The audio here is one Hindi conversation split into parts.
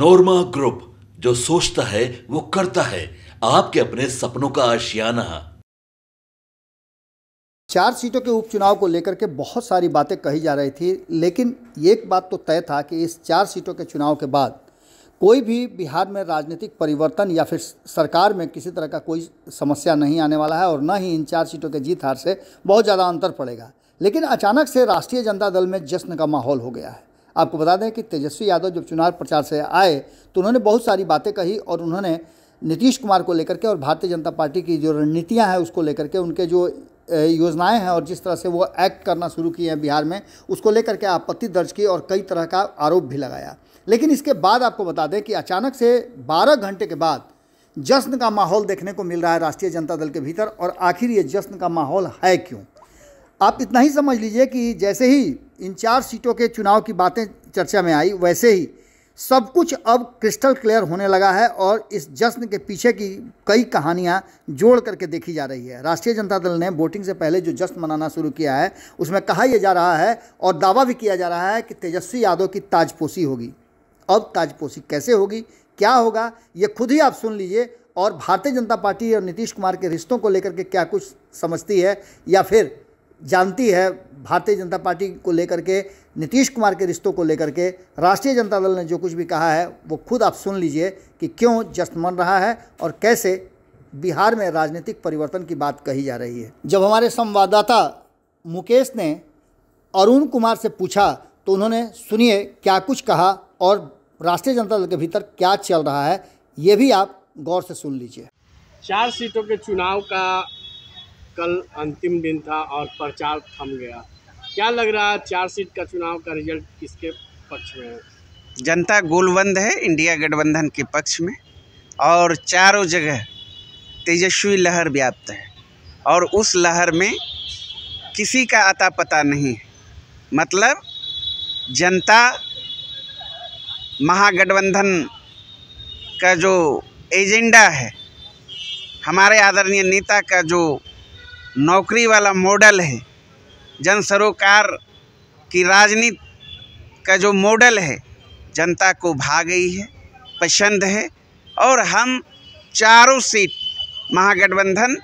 नोरमा ग्रुप, जो सोचता है वो करता है। आपके अपने सपनों का आशियाना। 4 सीटों के उपचुनाव को लेकर के बहुत सारी बातें कही जा रही थी, लेकिन एक बात तो तय था कि इस 4 सीटों के चुनाव के बाद कोई भी बिहार में राजनीतिक परिवर्तन या फिर सरकार में किसी तरह का कोई समस्या नहीं आने वाला है और न ही इन 4 सीटों के जीत हार से बहुत ज़्यादा अंतर पड़ेगा। लेकिन अचानक से राष्ट्रीय जनता दल में जश्न का माहौल हो गया है। आपको बता दें कि तेजस्वी यादव जब चुनाव प्रचार से आए तो उन्होंने बहुत सारी बातें कही और उन्होंने नीतीश कुमार को लेकर के और भारतीय जनता पार्टी की जो रणनीतियाँ हैं उसको लेकर के, उनके जो योजनाएं हैं और जिस तरह से वो एक्ट करना शुरू किए हैं बिहार में, उसको लेकर के आपत्ति दर्ज की और कई तरह का आरोप भी लगाया। लेकिन इसके बाद आपको बता दें कि अचानक से 12 घंटे के बाद जश्न का माहौल देखने को मिल रहा है राष्ट्रीय जनता दल के भीतर। और आखिर ये जश्न का माहौल है क्यों? आप इतना ही समझ लीजिए कि जैसे ही इन 4 सीटों के चुनाव की बातें चर्चा में आई, वैसे ही सब कुछ अब क्रिस्टल क्लियर होने लगा है और इस जश्न के पीछे की कई कहानियां जोड़ करके देखी जा रही है। राष्ट्रीय जनता दल ने वोटिंग से पहले जो जश्न मनाना शुरू किया है उसमें कहा यह जा रहा है और दावा भी किया जा रहा है कि तेजस्वी यादव की ताजपोशी होगी। अब ताजपोशी कैसे होगी, क्या होगा, ये खुद ही आप सुन लीजिए। और भारतीय जनता पार्टी और नीतीश कुमार के रिश्तों को लेकर के क्या कुछ समझती है या फिर जानती है भारतीय जनता पार्टी को लेकर के, नीतीश कुमार के रिश्तों को लेकर के राष्ट्रीय जनता दल ने जो कुछ भी कहा है वो खुद आप सुन लीजिए कि क्यों जश्न मन रहा है और कैसे बिहार में राजनीतिक परिवर्तन की बात कही जा रही है। जब हमारे संवाददाता मुकेश ने अरुण कुमार से पूछा तो उन्होंने सुनिए क्या कुछ कहा और राष्ट्रीय जनता दल के भीतर क्या चल रहा है, ये भी आप गौर से सुन लीजिए। 4 सीटों के चुनाव का कल अंतिम दिन था और प्रचार थम गया। क्या लग रहा है 4 सीट का चुनाव का रिजल्ट किसके पक्ष में है? जनता गोलबंद है इंडिया गठबंधन के पक्ष में और चारों जगह तेजस्वी लहर व्याप्त है और उस लहर में किसी का अता पता नहीं है। मतलब जनता महागठबंधन का जो एजेंडा है, हमारे आदरणीय नेता का जो नौकरी वाला मॉडल है, जन सरोकार की राजनीति का जो मॉडल है, जनता को भा गई है, पसंद है और हम चारों सीट महागठबंधन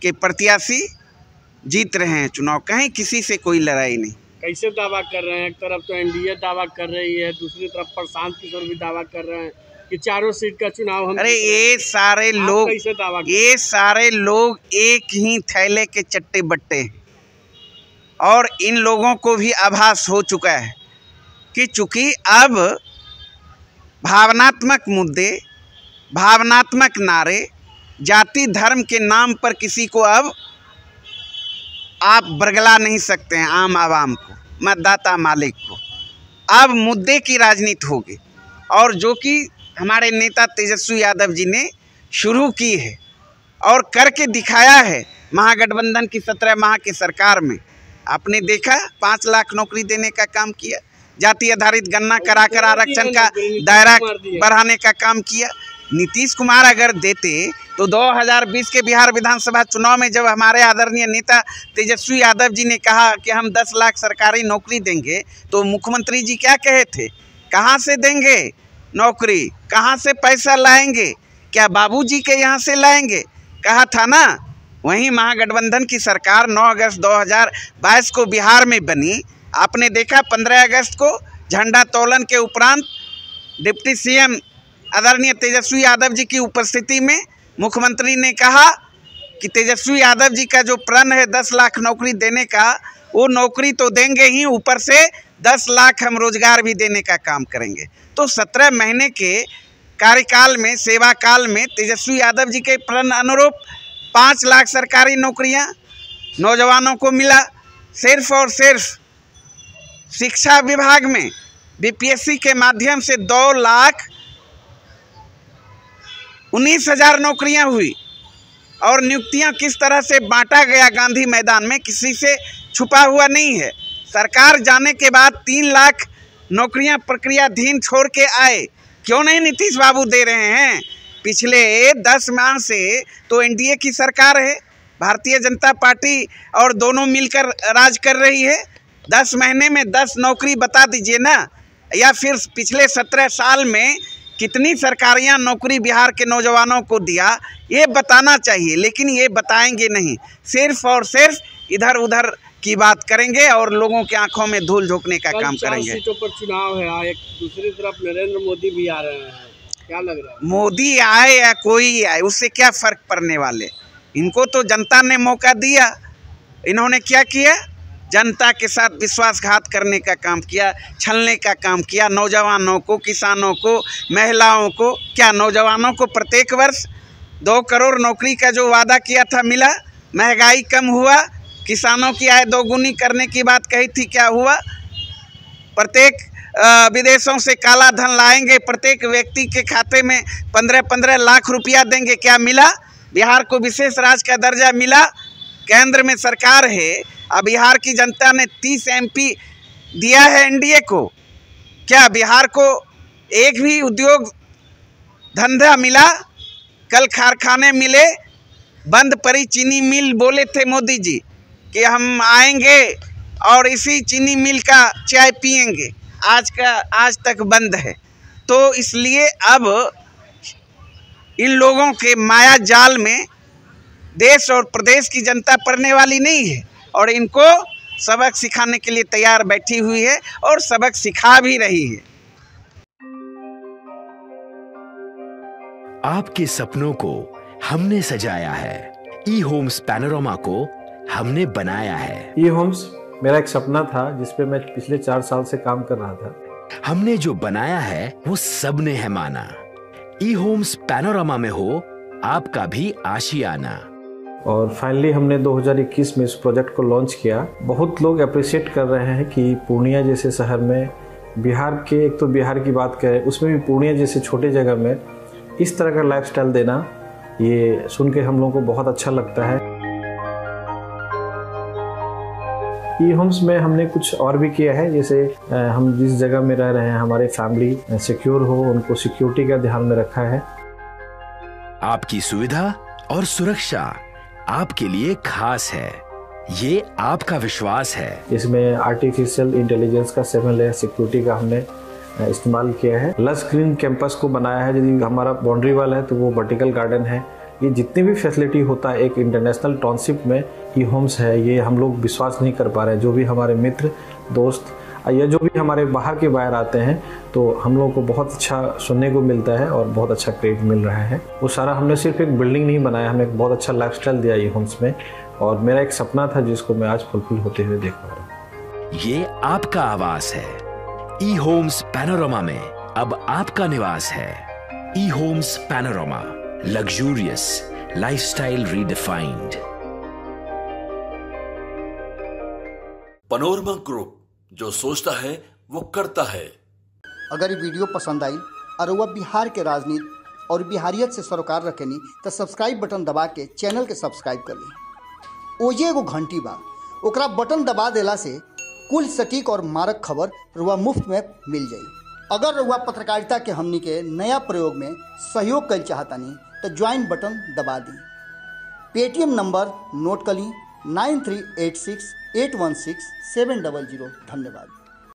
के प्रत्याशी जीत रहे हैं चुनाव। कहीं किसी से कोई लड़ाई नहीं। कैसे दावा कर रहे हैं? एक तरफ तो एनडीए दावा कर रही है, दूसरी तरफ प्रशांत किशोर भी दावा कर रहे हैं कि चारों सीट का चुनाव हम। अरे ये सारे लोग एक ही थैले के चट्टे बट्टे हैं और इन लोगों को भी आभास हो चुका है कि चूंकि अब भावनात्मक मुद्दे, भावनात्मक नारे, जाति धर्म के नाम पर किसी को अब आप बरगला नहीं सकते हैं। आम आवाम को, मतदाता मालिक को अब मुद्दे की राजनीति होगी और जो कि हमारे नेता तेजस्वी यादव जी ने शुरू की है और करके दिखाया है महागठबंधन की 17 माह की सरकार में। आपने देखा 5 लाख नौकरी देने का काम किया, जाति आधारित गणना कराकर आरक्षण का दायरा बढ़ाने का काम किया। नीतीश कुमार अगर देते तो 2020 के बिहार विधानसभा चुनाव में जब हमारे आदरणीय नेता तेजस्वी यादव जी ने कहा कि हम 10 लाख सरकारी नौकरी देंगे तो मुख्यमंत्री जी क्या कहे थे? कहाँ से देंगे नौकरी, कहाँ से पैसा लाएंगे, क्या बाबूजी के यहाँ से लाएंगे? कहा था ना। वहीं महागठबंधन की सरकार 9 अगस्त 2022 को बिहार में बनी। आपने देखा 15 अगस्त को झंडा तोलन के उपरांत डिप्टी सीएम आदरणीय तेजस्वी यादव जी की उपस्थिति में मुख्यमंत्री ने कहा कि तेजस्वी यादव जी का जो प्रण है 10 लाख नौकरी देने का, वो नौकरी तो देंगे ही, ऊपर से 10 लाख हम रोजगार भी देने का काम करेंगे। तो 17 महीने के कार्यकाल में, सेवा काल में तेजस्वी यादव जी के प्रण अनुरूप 5 लाख सरकारी नौकरियां नौजवानों को मिला। सिर्फ और सिर्फ शिक्षा विभाग में बीपीएससी के माध्यम से 2,19,000 नौकरियां हुई और नियुक्तियां किस तरह से बांटा गया गांधी मैदान में किसी से छुपा हुआ नहीं है। सरकार जाने के बाद 3 लाख नौकरियां प्रक्रियाधीन छोड़ के आए। क्यों नहीं नीतीश बाबू दे रहे हैं? पिछले 10 माह से तो एनडीए की सरकार है, भारतीय जनता पार्टी और दोनों मिलकर राज कर रही है। 10 महीने में 10 नौकरी बता दीजिए ना। या फिर पिछले 17 साल में कितनी सरकारियां नौकरी बिहार के नौजवानों को दिया, ये बताना चाहिए। लेकिन ये बताएंगे नहीं, सिर्फ और सिर्फ इधर उधर की बात करेंगे और लोगों की आंखों में धूल झोंकने का काम करेंगे। 4 सीटों पर चुनाव है, एक दूसरी तरफ नरेंद्र मोदी भी आ रहे हैं, क्या लग रहा है? मोदी आए या कोई आए, उससे क्या फर्क पड़ने वाले। इनको तो जनता ने मौका दिया, इन्होंने क्या किया? जनता के साथ विश्वासघात करने का काम किया, छलने का काम किया। नौजवानों को, किसानों को, महिलाओं को, क्या नौजवानों को प्रत्येक वर्ष 2 करोड़ नौकरी का जो वादा किया था मिला? महंगाई कम हुआ? किसानों की आय दोगुनी करने की बात कही थी, क्या हुआ? प्रत्येक विदेशों से काला धन लाएंगे, प्रत्येक व्यक्ति के खाते में 15-15 लाख रुपया देंगे, क्या मिला? बिहार को विशेष राज्य का दर्जा मिला? केंद्र में सरकार है, अब बिहार की जनता ने 30 MP दिया है एनडीए को, क्या बिहार को एक भी उद्योग धंधा मिला? कल कारखाने मिले, बंद पड़ी चीनी मिल। बोले थे मोदी जी कि हम आएंगे और इसी चीनी मिल का चाय पिएंगे, आज तक बंद है। तो इसलिए अब इन लोगों के माया जाल में देश और प्रदेश की जनता पड़ने वाली नहीं है और इनको सबक सिखाने के लिए तैयार बैठी हुई है और सबक सिखा भी रही है। आपके सपनों को हमने सजाया है, ई होम्स पैनोरमा को हमने बनाया है। ई होम्स मेरा एक सपना था जिस पे मैं पिछले 4 साल से काम कर रहा था। हमने जो बनाया है वो सबने है माना। ई होम्स पैनोरमा में हो आपका भी आशियाना। और फाइनली हमने 2021 में इस प्रोजेक्ट को लॉन्च किया। बहुत लोग अप्रिशिएट कर रहे हैं कि पूर्णिया जैसे शहर में, बिहार के, एक तो बिहार की बात करें उसमें भी पूर्णिया जैसे छोटे जगह में इस तरह का लाइफस्टाइल देना, ये सुन के हम लोगों को बहुत अच्छा लगता है। ई होम्स में हमने कुछ और भी किया है, जैसे हम जिस जगह में रह रहे हैं हमारे फैमिली सिक्योर हो, उनको सिक्योरिटी का ध्यान में रखा है। आपकी सुविधा और सुरक्षा आपके लिए खास है, ये आपका विश्वास है। इसमें आर्टिफिशियल इंटेलिजेंस का 7 लेयर सिक्योरिटी का हमने इस्तेमाल किया है। लस ग्रीन कैंपस को बनाया है, यदि हमारा बाउंड्री वाल है तो वो वर्टिकल गार्डन है। ये जितनी भी फैसिलिटी होता है एक इंटरनेशनल टाउनशिप में ई होम्स है, ये हम लोग विश्वास नहीं कर पा रहे हैं। जो भी हमारे मित्र, दोस्त या जो भी हमारे बाहर के बाहर आते हैं तो हम लोगों को बहुत अच्छा सुनने को मिलता है और बहुत अच्छा क्रेडिट मिल रहा है। वो सारा हमने सिर्फ एक बिल्डिंग नहीं बनाया, हमें एक बहुत अच्छा लाइफस्टाइल दिया ई होम्स में, और मेरा एक सपना था जिसको मैं आज फुलफिल होते हुए देख पा रहा हूँ। ये आपका आवास है। ई होम्स पैनोरमा में अब आपका निवास है। E homes Panorama, luxurious lifestyle redefined. Panorama group, जो सोचता है वो करता है। अगर ये वीडियो पसंद आई और वह बिहार के राजनीति और बिहारियत से सरोकार रखेनी तो सब्सक्राइब बटन दबा के चैनल के सब्सक्राइब कर ली। ओजे एगो घंटी बा, ओकरा बटन दबा देला से कुल सटीक और मारक खबर रुआ मुफ्त में मिल जाई। अगर रुआ पत्रकारिता के हमनी के नया प्रयोग में सहयोग कर चाहतानी तो ज्वाइन बटन दबा दी। पेटीएम नंबर नोट कर ली 9386 816 700। धन्यवाद।